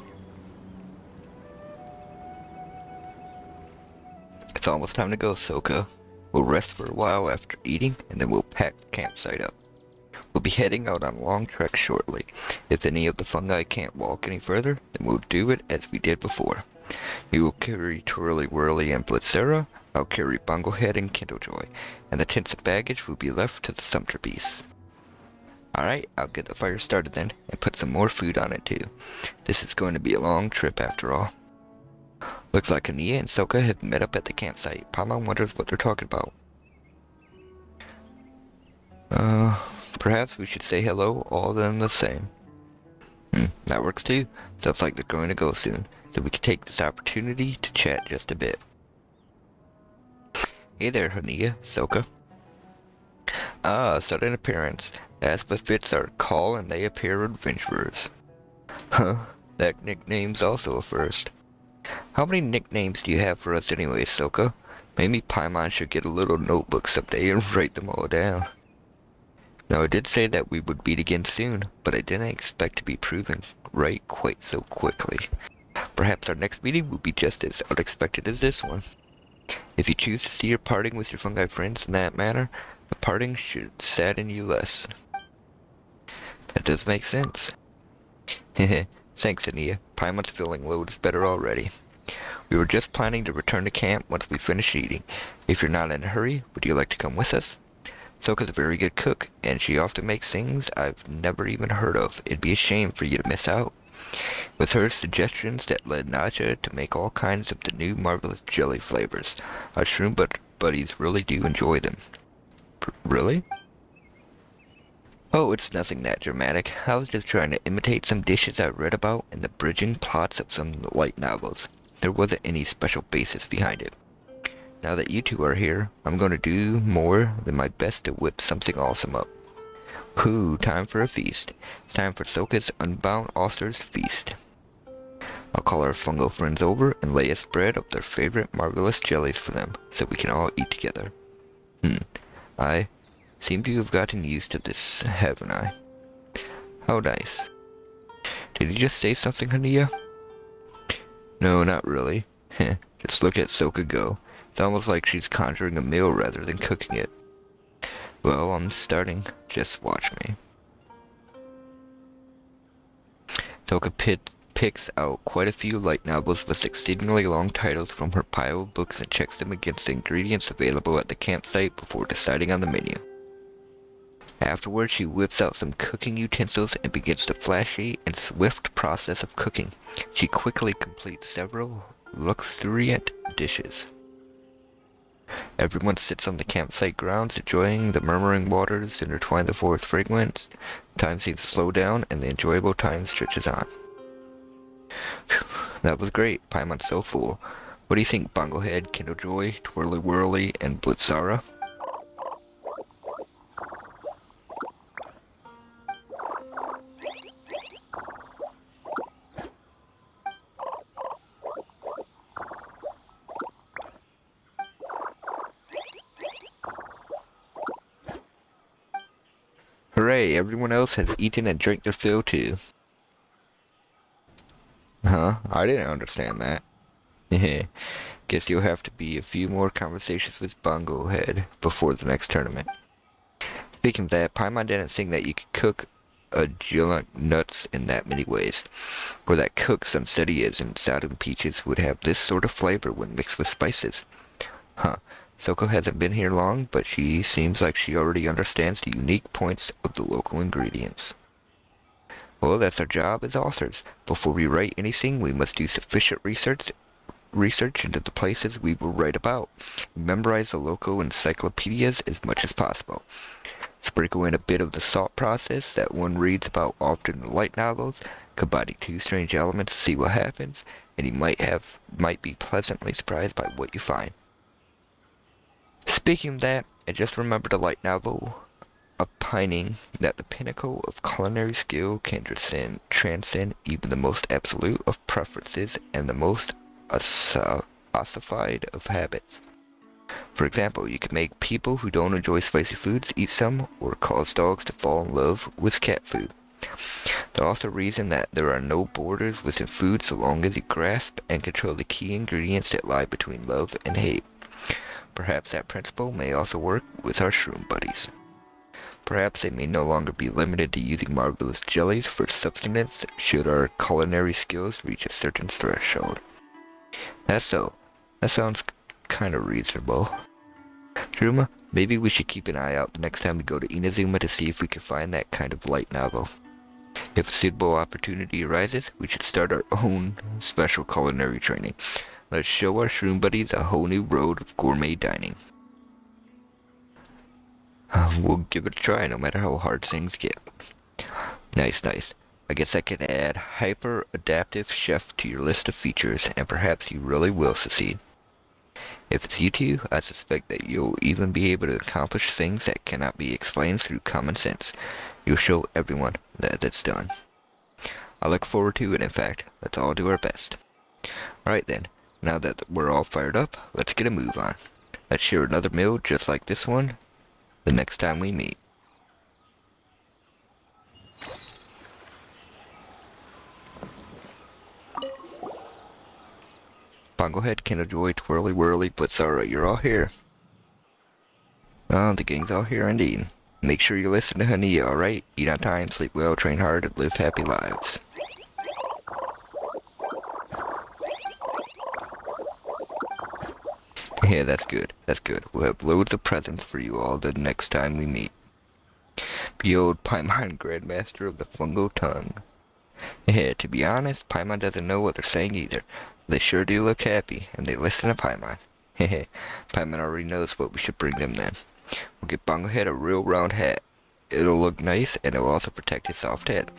It's almost time to go, Soka. We'll rest for a while after eating, and then we'll pack the campsite up. We'll be heading out on a long trek shortly. If any of the fungi can't walk any further, then we'll do it as we did before. You will carry Twirly Whirly and Blitzera, I'll carry Bunglehead and Kindlejoy, and the tents and baggage will be left to the sumpter beasts. Alright, I'll get the fire started then, and put some more food on it too. This is going to be a long trip after all. Looks like Ania and Soka have met up at the campsite. Paimon wonders what they're talking about. Perhaps we should say hello, all of them the same. That works too. Sounds like they're going to go soon, so we can take this opportunity to chat just a bit. Hey there, Ania, Soka. Ah, sudden appearance. As befits our call and they appear adventurers. Huh, that nickname's also a first. How many nicknames do you have for us anyway, Soka? Maybe Paimon should get a little notebook someday and write them all down. Now I did say that we would meet again soon, but I didn't expect to be proven right quite so quickly. Perhaps our next meeting will be just as unexpected as this one. If you choose to see your parting with your fungi friends in that manner, the parting should sadden you less. That does make sense. Heh, thanks, Ania. Paimon's feeling loads better already. We were just planning to return to camp once we finish eating. If you're not in a hurry, would you like to come with us? Soka's a very good cook, and she often makes things I've never even heard of. It'd be a shame for you to miss out. It was her suggestions that led Naja to make all kinds of the new marvelous jelly flavors. Our shroom buddies really do enjoy them. Really? Oh, it's nothing that dramatic. I was just trying to imitate some dishes I read about in the bridging plots of some light novels. There wasn't any special basis behind it. Now that you two are here, I'm going to do more than my best to whip something awesome up. Whoo, time for a feast. It's time for Soka's Unbound Author's Feast. I'll call our fungal friends over and lay a spread of their favorite marvelous jellies for them, so we can all eat together. I seem to have gotten used to this, haven't I? How nice. Did you just say something, Hania? No, not really. Just look at Soka go. It's almost like she's conjuring a meal rather than cooking it. Well, I'm starting. Just watch me. Soka picks out quite a few light novels with exceedingly long titles from her pile of books and checks them against the ingredients available at the campsite before deciding on the menu. Afterwards, she whips out some cooking utensils and begins the flashy and swift process of cooking. She quickly completes several luxuriant dishes. Everyone sits on the campsite grounds, enjoying the murmuring waters intertwine the forest fragrance. Time seems to slow down, and the enjoyable time stretches on. Phew, that was great. Paimon's so full. What do you think, Bonglehead, Kindlejoy, Twirly Whirly, and Blitzara? Hooray, everyone else has eaten and drank their fill too. Huh? I didn't understand that. Guess you'll have to be a few more conversations with Bonglehead before the next tournament. Speaking of that, Paimon didn't think that you could cook a jillian nuts in that many ways. Or that cooked sunsettias and southern peaches would have this sort of flavor when mixed with spices. Huh. Soko hasn't been here long, but she seems like she already understands the unique points of the local ingredients. Well, that's our job as authors. Before we write anything, we must do sufficient research into the places we will write about. Memorize the local encyclopedias as much as possible. Sprinkle in a bit of the thought process that one reads about often in light novels, combining two strange elements to see what happens, and you might be pleasantly surprised by what you find. Speaking of that, I just remembered a light novel opining that the pinnacle of culinary skill can transcend even the most absolute of preferences and the most ossified of habits. For example, you can make people who don't enjoy spicy foods eat some, or cause dogs to fall in love with cat food. The author reasoned that there are no borders within food so long as you grasp and control the key ingredients that lie between love and hate. Perhaps that principle may also work with our shroom buddies. Perhaps they may no longer be limited to using marvelous jellies for sustenance should our culinary skills reach a certain threshold. That's so. That sounds kind of reasonable. Truma, maybe we should keep an eye out the next time we go to Inazuma to see if we can find that kind of light novel. If a suitable opportunity arises, we should start our own special culinary training. Let's show our shroom buddies a whole new road of gourmet dining. We'll give it a try no matter how hard things get. Nice. I guess I can add hyper-adaptive chef to your list of features, and perhaps you really will succeed. If it's you two, I suspect that you'll even be able to accomplish things that cannot be explained through common sense. You'll show everyone that it's done. I look forward to it, in fact. Let's all do our best. Alright then, now that we're all fired up, let's get a move on. Let's share another meal just like this one the next time we meet. Bonglehead, Kindlejoy, Twirly Whirly, Blitzara, you're all here. Oh, the gang's all here indeed. Make sure you listen to Hania, alright? Eat on time, sleep well, train hard, and live happy lives. Yeah, that's good. We'll have loads of presents for you all the next time we meet. Behold, Paimon, Grandmaster of the Fungal Tongue. Yeah, to be honest, Paimon doesn't know what they're saying either. They sure do look happy, and they listen to Paimon. Hehe, Paimon already knows what we should bring them then. We'll get Bonglehead a real round hat. It'll look nice, and it'll also protect his soft head.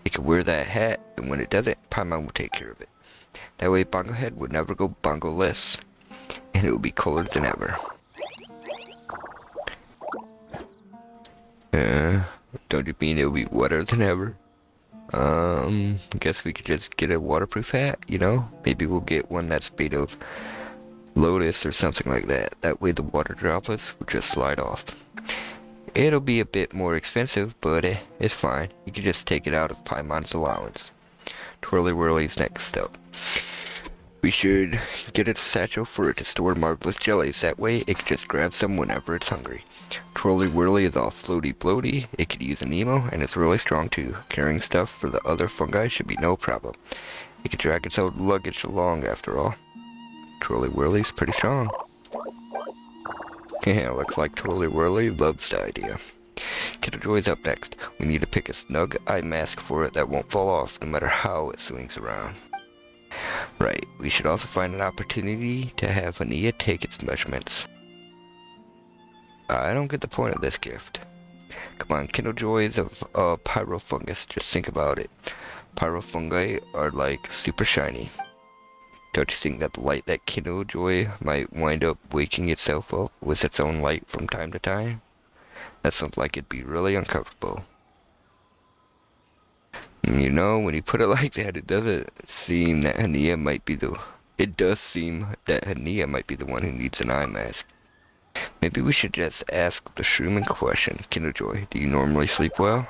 It can wear that hat, and when it doesn't, Paimon will take care of it. That way Bonglehead would never go bongo-less, and it will be cooler than ever. Don't you mean it'll be wetter than ever? I guess we could just get a waterproof hat, you know? Maybe we'll get one that's made of lotus or something like that. That way the water droplets will just slide off. It'll be a bit more expensive, but it's fine. You can just take it out of Paimon's allowance. Twirly Whirly's next step. We should get a satchel for it to store marvelous jellies. That way, it can just grab some whenever it's hungry. Twirly Whirly is all floaty bloaty. It could use an emo, and it's really strong too. Carrying stuff for the other fungi should be no problem. It can drag its own luggage along after all. Twirly Whirly's pretty strong. Yeah, looks like Twirly Whirly loves the idea. Killjoy's up next. We need to pick a snug eye mask for it that won't fall off no matter how it swings around. Right, we should also find an opportunity to have Ania take its measurements. I don't get the point of this gift. Come on, Killjoys of Pyrofungus, just think about it. Pyrofungi are like super shiny. Don't you think that the light that Killjoy might wind up waking itself up with its own light from time to time? That sounds like it'd be really uncomfortable. You know, when you put it like that, it doesn't seem that Hania might be the... It does seem that Hania might be the one who needs an eye mask. Maybe we should just ask the shroom in question. Killjoy, do you normally sleep well?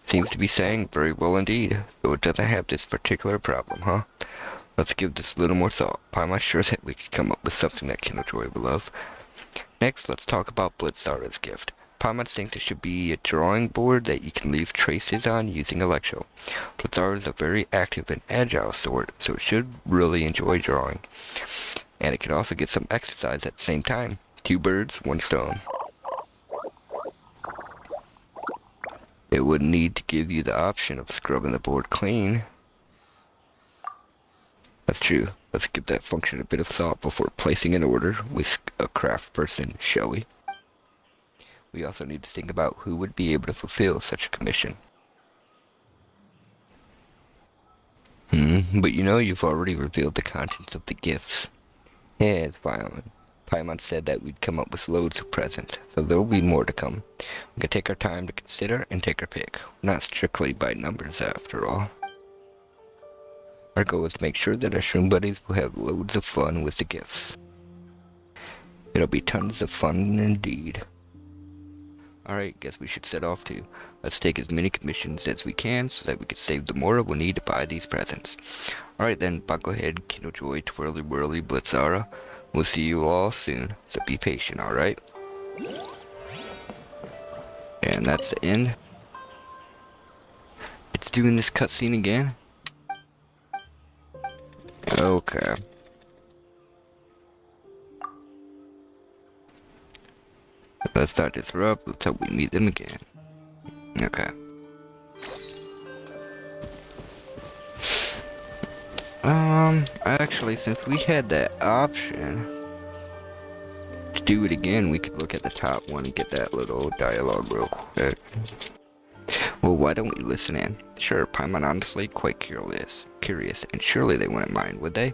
Seems to be saying very well indeed, though it doesn't have this particular problem, huh? Let's give this a little more thought. Paimon sure that we could come up with something that Killjoy would love. Next, let's talk about Blitzara's gift. Paimon thinks it should be a drawing board that you can leave traces on using Electro. Blitzara is a very active and agile sort, so it should really enjoy drawing. And it can also get some exercise at the same time. 2 birds, 1 stone. It would need to give you the option of scrubbing the board clean. That's true. Let's give that function a bit of thought before placing an order with a craft person, shall we? We also need to think about who would be able to fulfill such a commission. But you know you've already revealed the contents of the gifts. Yeah, it's fine. Paimon said that we'd come up with loads of presents, so there'll be more to come. We can take our time to consider and take our pick. We're not strictly by numbers after all. Our goal is to make sure that our shroom buddies will have loads of fun with the gifts. It'll be tons of fun indeed. Alright, guess we should set off too. Let's take as many commissions as we can so that we can save the more we'll need to buy these presents. Alright then, Bucklehead, Killjoy, Twirly Whirly, Blitzara. We'll see you all soon, so be patient, alright? And that's the end. It's doing this cutscene again? Okay. Let's not disrupt until we meet them again. Okay. Actually, since we had that option to do it again, we could look at the top one and get that little dialogue real quick. Well, why don't we listen in? Sure, Paimon honestly quite curious, and surely they wouldn't mind, would they?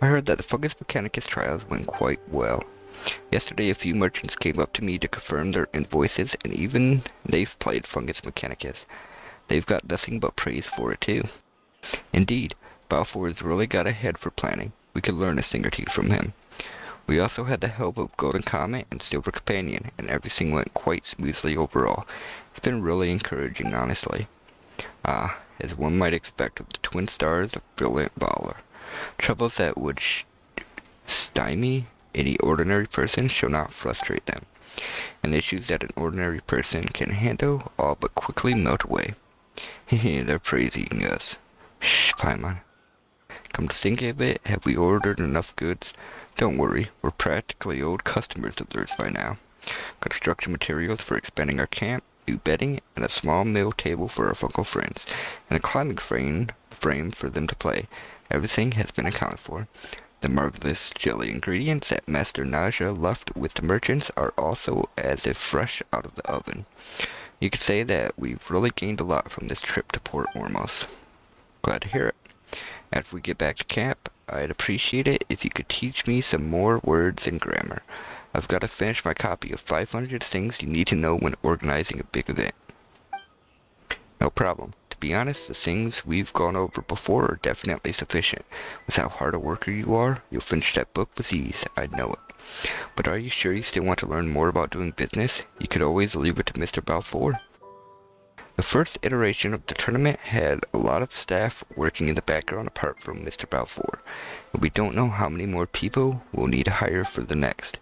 I heard that the Fungus Mechanicus trials went quite well. Yesterday, a few merchants came up to me to confirm their invoices, and even they've played Fungus Mechanicus. They've got nothing but praise for it, too. Indeed, Balfour has really got a head for planning. We could learn a thing or two from him. We also had the help of Golden Comet and Silver Companion, and everything went quite smoothly overall. It's been really encouraging, honestly. As one might expect of the twin stars of Brilliant Baller. Troubles that would stymie any ordinary person shall not frustrate them, and issues that an ordinary person can handle all but quickly melt away. Hehe, they're praising us. Shh, Paimon. Come to think of it, have we ordered enough goods? Don't worry, we're practically old customers of theirs by now. Construction materials for expanding our camp, new bedding, and a small mill table for our Fungal friends, and a climbing frame for them to play. Everything has been accounted for. The marvelous jelly ingredients that Master Naja left with the merchants are also as if fresh out of the oven. You could say that we've really gained a lot from this trip to Port Ormos. Glad to hear it. After we get back to camp, I'd appreciate it if you could teach me some more words and grammar. I've got to finish my copy of 500 things you need to know when organizing a big event. No problem. To be honest, the things we've gone over before are definitely sufficient. With how hard a worker you are, you'll finish that book with ease, I know it. But are you sure you still want to learn more about doing business? You could always leave it to Mr. Balfour. The first iteration of the tournament had a lot of staff working in the background apart from Mr. Balfour, and we don't know how many more people we'll need to hire for the next.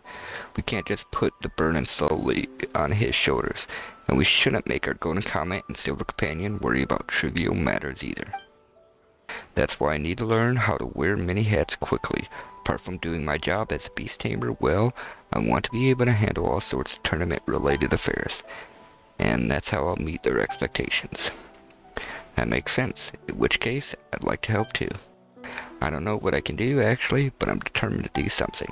We can't just put the burden solely on his shoulders, and we shouldn't make our Golden Comet and Silver Companion worry about trivial matters either. That's why I need to learn how to wear many hats quickly. Apart from doing my job as a beast tamer well, I want to be able to handle all sorts of tournament-related affairs, and that's how I'll meet their expectations. That makes sense, in which case, I'd like to help too. I don't know what I can do actually, but I'm determined to do something.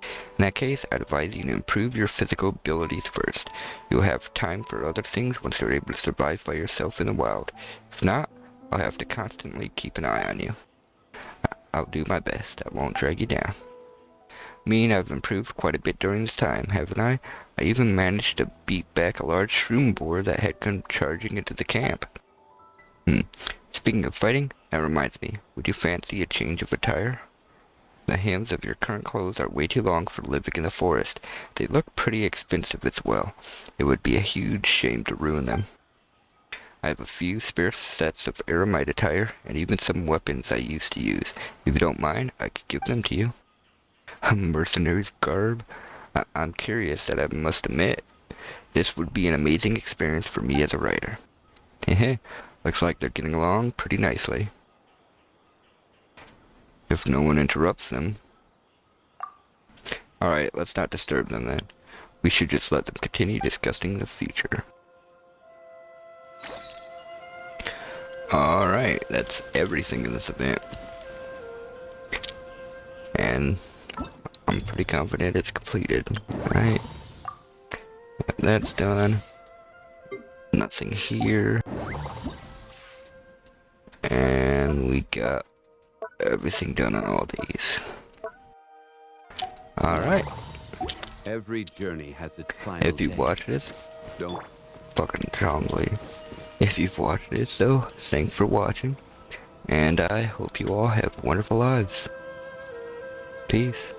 In that case, I'd advise you to improve your physical abilities first. You'll have time for other things once you're able to survive by yourself in the wild. If not, I'll have to constantly keep an eye on you. I'll do my best. I won't drag you down. I've improved quite a bit during this time, haven't I? I even managed to beat back a large shroom boar that had come charging into the camp. Speaking of fighting, that reminds me, would you fancy a change of attire? The hems of your current clothes are way too long for living in the forest. They look pretty expensive as well. It would be a huge shame to ruin them. I have a few spare sets of aramite attire, and even some weapons I used to use. If you don't mind, I could give them to you. A mercenary's garb? I'm curious, that I must admit. This would be an amazing experience for me as a writer. Heh, looks like they're getting along pretty nicely. If no one interrupts them. Alright, let's not disturb them then. We should just let them continue discussing the future. Alright, that's everything in this event. And I'm pretty confident it's completed. Alright. That's done. Nothing here. And we got everything done on all these. Alright. Every journey has its final If you day. watch this, Don't fucking strongly. If you've watched this though, thanks for watching. And I hope you all have wonderful lives. Peace.